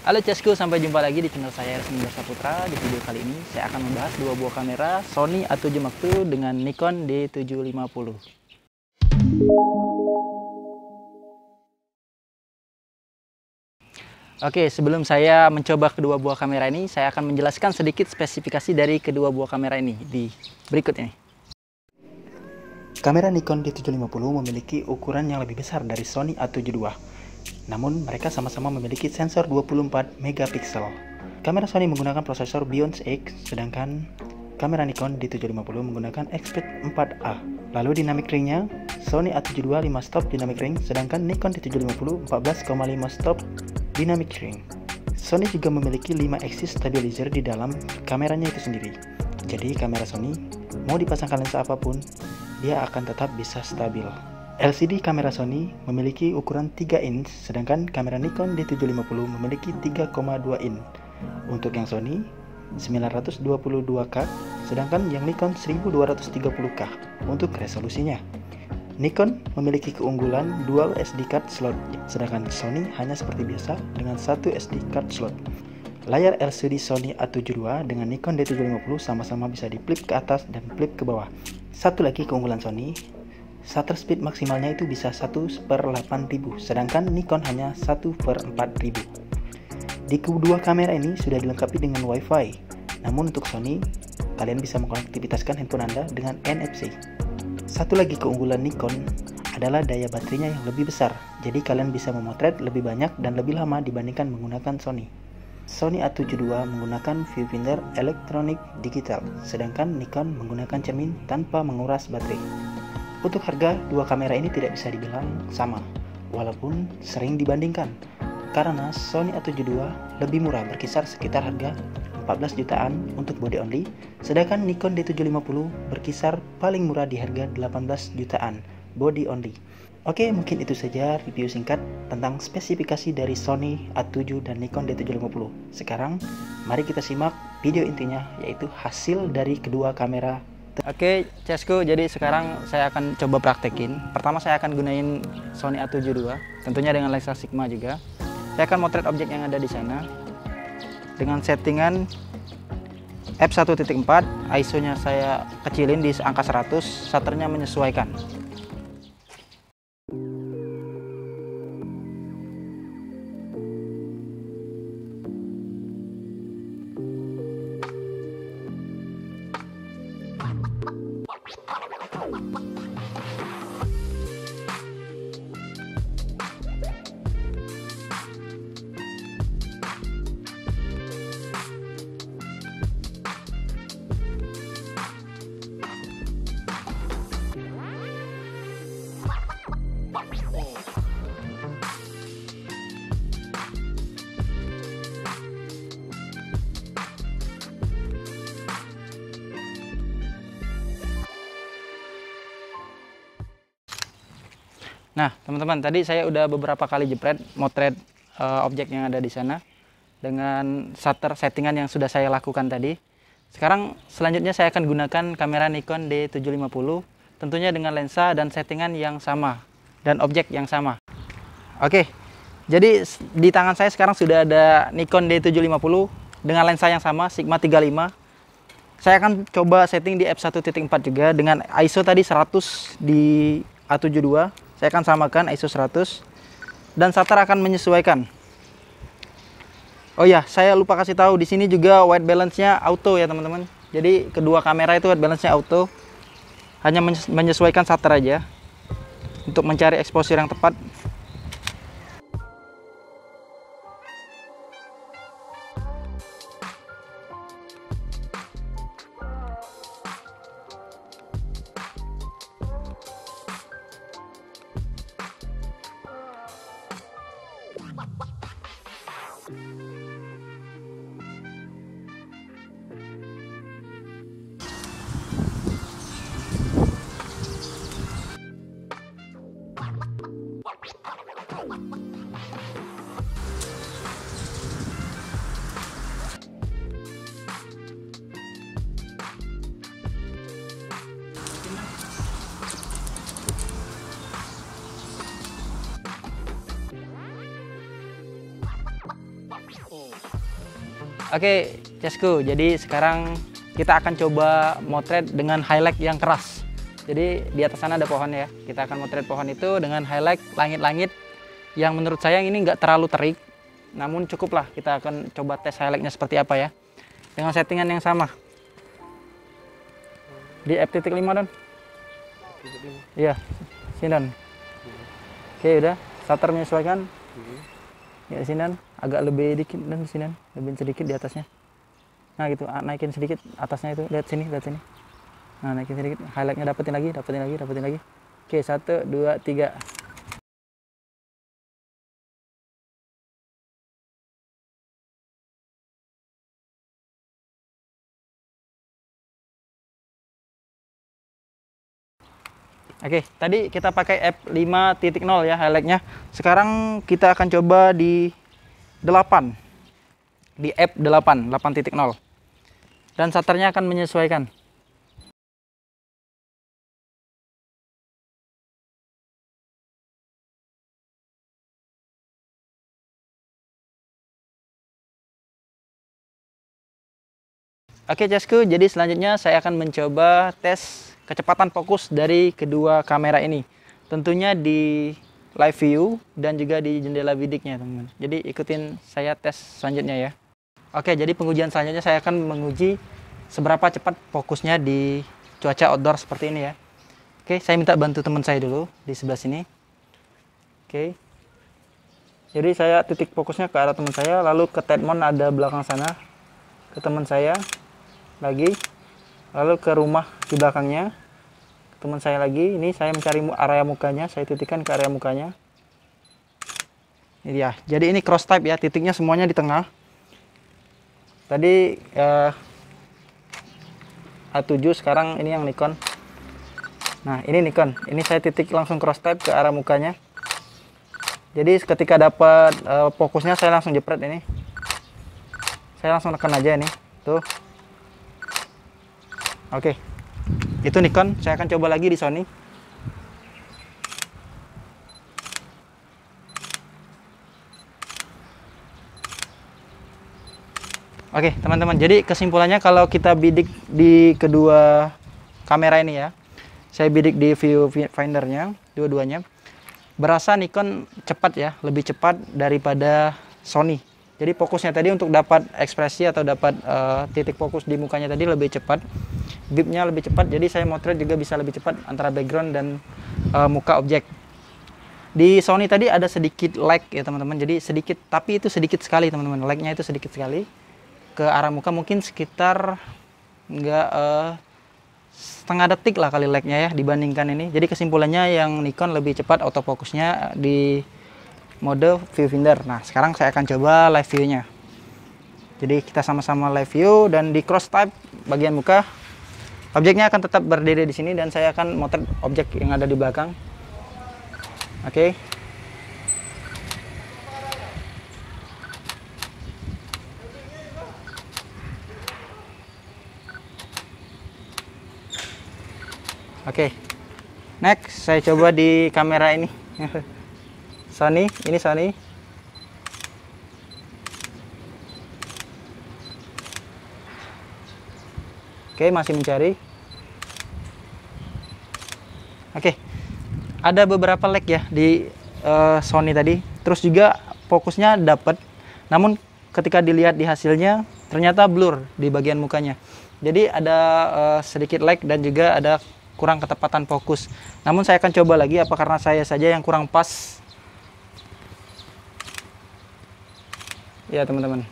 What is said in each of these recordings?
Halo Cesku, sampai jumpa lagi di channel saya Resmi Saputra. Di video kali ini saya akan membahas dua buah kamera Sony A7 Mark II dengan Nikon D750. Oke, sebelum saya mencoba kedua buah kamera ini, saya akan menjelaskan sedikit spesifikasi dari kedua buah kamera ini di berikut ini. Kamera Nikon D750 memiliki ukuran yang lebih besar dari Sony A7 II. Namun, mereka sama-sama memiliki sensor 24 megapiksel. Kamera Sony menggunakan prosesor Bionic X, sedangkan kamera Nikon D750 menggunakan Expeed 4A. Lalu dynamic ringnya, Sony A7 II 5 stop dynamic ring, sedangkan Nikon D750 14,5 stop dynamic ring. Sony juga memiliki 5 axis stabilizer di dalam kameranya itu sendiri. Jadi kamera Sony mau dipasangkan lensa apapun, dia akan tetap bisa stabil. LCD kamera Sony memiliki ukuran 3 inch, sedangkan kamera Nikon D750 memiliki 3,2 inch. Untuk yang Sony 922K, sedangkan yang Nikon 1230K untuk resolusinya. Nikon memiliki keunggulan dual SD card slot, sedangkan Sony hanya seperti biasa dengan satu SD card slot. Layar LCD Sony A7 II dengan Nikon D750 sama-sama bisa di flip ke atas dan flip ke bawah. Satu lagi keunggulan Sony, shutter speed maksimalnya itu bisa 1/8000, sedangkan Nikon hanya 1/4000. Di kedua kamera ini sudah dilengkapi dengan WiFi. Namun untuk Sony, kalian bisa mengkonektivitaskan handphone Anda dengan NFC. Satu lagi keunggulan Nikon adalah daya baterainya yang lebih besar. Jadi kalian bisa memotret lebih banyak dan lebih lama dibandingkan menggunakan Sony. Sony A7 II menggunakan viewfinder elektronik digital, sedangkan Nikon menggunakan cermin tanpa menguras baterai. Untuk harga, dua kamera ini tidak bisa dibilang sama, walaupun sering dibandingkan, karena Sony A7 II lebih murah, berkisar sekitar harga 14 jutaan untuk body only, sedangkan Nikon D750 berkisar paling murah di harga 18 jutaan body only. Oke, mungkin itu saja review singkat tentang spesifikasi dari Sony A7 dan Nikon D750. Sekarang, mari kita simak video intinya, yaitu hasil dari kedua kamera. Oke, Cesku, jadi sekarang saya akan coba praktekin. Pertama saya akan gunain Sony A7 II, tentunya dengan lensa Sigma juga. Saya akan motret objek yang ada di sana dengan settingan f1.4, ISO-nya saya kecilin di angka 100, shutternya menyesuaikan. Nah, teman-teman, tadi saya udah beberapa kali jepret motret objek yang ada di sana dengan shutter settingan yang sudah saya lakukan tadi. Sekarang selanjutnya saya akan gunakan kamera Nikon D750, tentunya dengan lensa dan settingan yang sama dan objek yang sama. Oke, jadi di tangan saya sekarang sudah ada Nikon D750 dengan lensa yang sama, Sigma 35. Saya akan coba setting di f1.4 juga dengan ISO tadi 100 di A7 II. Saya akan samakan ISO 100 dan shutter akan menyesuaikan. Oh ya, saya lupa kasih tahu, di sini juga white balance-nya auto ya teman-teman. Jadi kedua kamera itu white balance-nya auto. Hanya menyesuaikan shutter aja untuk mencari exposure yang tepat. Oke, Cesku, jadi sekarang kita akan coba motret dengan highlight yang keras. Jadi di atas sana ada pohon ya. Kita akan motret pohon itu dengan highlight langit-langit yang menurut saya ini nggak terlalu terik. Namun cukuplah, kita akan coba tes highlightnya seperti apa ya. Dengan settingan yang sama. Di f.5 Don. Iya, sini Don. Oke, udah. Shutter menyesuaikan. Ya sini Dan, agak lebih dikit dan sini Dan, lebih sedikit di atasnya. Nah gitu, naikin sedikit atasnya itu, lihat sini, lihat sini. Nah naikin sedikit, highlightnya dapetin lagi. Oke, 1, 2, 3. Oke, tadi kita pakai f5.0 ya highlightnya. Sekarang kita akan coba di 8. Di f8, 8.0. Dan shutternya akan menyesuaikan. Oke, Jasku, jadi selanjutnya saya akan mencoba tes kecepatan fokus dari kedua kamera ini. Tentunya di live view dan juga di jendela bidiknya, teman-teman. Jadi ikutin saya tes selanjutnya ya. Oke, jadi pengujian selanjutnya saya akan menguji seberapa cepat fokusnya di cuaca outdoor seperti ini ya. Oke, saya minta bantu teman saya dulu di sebelah sini. Oke. Jadi saya titik fokusnya ke arah teman saya, lalu ke Tedmon ada belakang sana, ke teman saya lagi, lalu ke rumah di belakangnya, teman saya lagi. Ini saya mencari area mukanya, saya titikkan ke area mukanya. Ini dia. Jadi ini cross type ya, titiknya semuanya di tengah. Tadi A7, sekarang ini yang Nikon. Nah ini Nikon, ini saya titik langsung cross type ke arah mukanya. Jadi ketika dapat fokusnya saya langsung jepret ini. Saya langsung tekan aja ini, tuh. Oke, itu Nikon. Saya akan coba lagi di Sony. Oke, teman-teman. Jadi kesimpulannya kalau kita bidik di kedua kamera ini ya, saya bidik di viewfindernya, dua-duanya, berasa Nikon cepat ya, lebih cepat daripada Sony. Jadi fokusnya tadi untuk dapat ekspresi atau dapat titik fokus di mukanya tadi lebih cepat. Bipnya lebih cepat, jadi saya motret juga bisa lebih cepat antara background dan muka objek. Di Sony tadi ada sedikit lag ya teman-teman, jadi sedikit, tapi itu sedikit sekali teman-teman, lagnya itu sedikit sekali ke arah muka, mungkin sekitar nggak setengah detik lah kali lagnya ya dibandingkan ini. Jadi kesimpulannya yang Nikon lebih cepat autofokusnya di mode viewfinder. Nah sekarang saya akan coba live view-nya. Jadi kita sama-sama live view, dan di cross type bagian muka objeknya akan tetap berdiri di sini dan saya akan motret objek yang ada di belakang. Oke. Oke. Next, saya coba di kamera ini. Sony, ini Sony. Oke, masih mencari. Oke, ada beberapa lag ya di Sony tadi. Terus juga fokusnya dapat, namun ketika dilihat di hasilnya ternyata blur di bagian mukanya. Jadi ada sedikit lag dan juga ada kurang ketepatan fokus. Namun saya akan coba lagi, apa karena saya saja yang kurang pas. Ya teman-teman.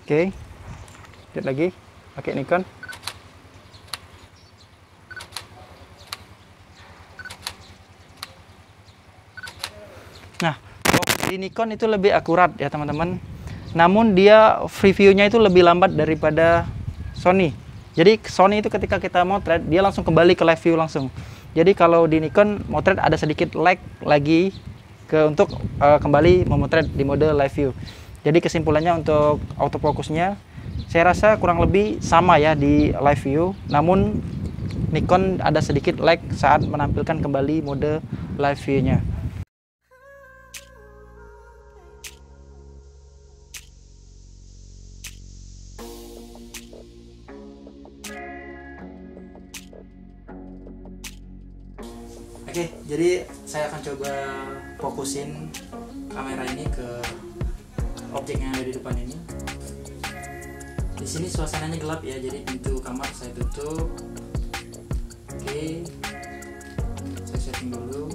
Oke, lihat lagi pakai Nikon. Nah, di Nikon itu lebih akurat ya teman-teman. Namun dia preview-nya itu lebih lambat daripada Sony. Jadi Sony itu ketika kita motret dia langsung kembali ke live view langsung. Jadi kalau di Nikon motret ada sedikit lag lagi untuk kembali memotret di mode live view. Jadi kesimpulannya untuk autofokusnya saya rasa kurang lebih sama ya di live view, namun Nikon ada sedikit lag saat menampilkan kembali mode live view-nya. Jadi saya akan coba fokusin kamera ini ke objek yang ada di depan ini. Di sini suasananya gelap ya, jadi pintu kamar saya tutup. Oke, saya setting dulu.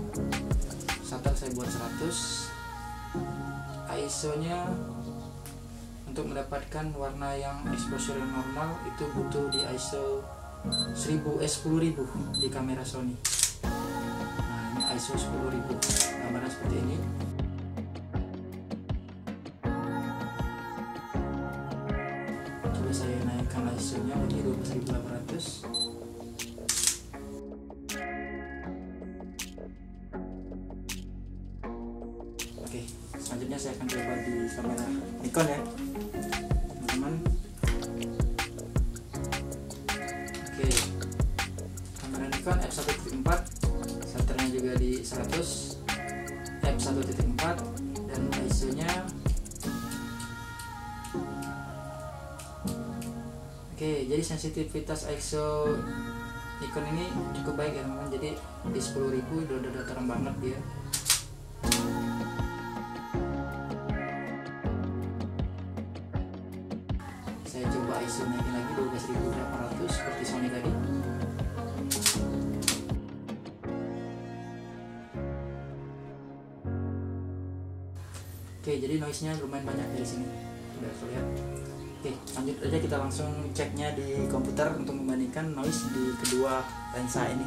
Shutter saya buat 100. ISO-nya untuk mendapatkan warna yang exposure yang normal itu butuh di ISO 10.000 di kamera Sony. Nah, ini ISO 10.000, gambarnya seperti ini. Coba saya naikkan ISO-nya menjadi 12.800. Oke, selanjutnya saya akan coba di kamera Nikon ya, teman-teman. Oke, kamera Nikon f1.4, shutternya juga di 100, f1.4, dan ISO-nya. Oke, jadi sensitivitas ISO Nikon ini cukup baik ya teman-teman. Jadi di 10.000 udah terang banget dia. Saya coba ISO naikin lagi 12.800 seperti Sony tadi. Oke, jadi noise-nya lumayan banyak dari sini. Udah terlihat. Oke, lanjut aja, kita langsung ceknya di komputer untuk membandingkan noise di kedua lensa ini.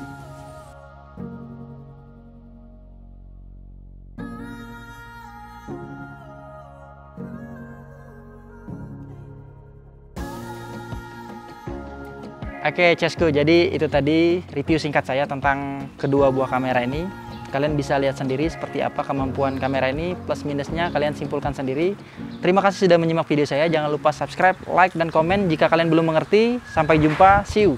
Oke, Cesku, jadi itu tadi review singkat saya tentang kedua buah kamera ini. Kalian bisa lihat sendiri seperti apa kemampuan kamera ini, plus minusnya kalian simpulkan sendiri. Terima kasih sudah menyimak video saya. Jangan lupa subscribe, like, dan komen jika kalian belum mengerti. Sampai jumpa, see you!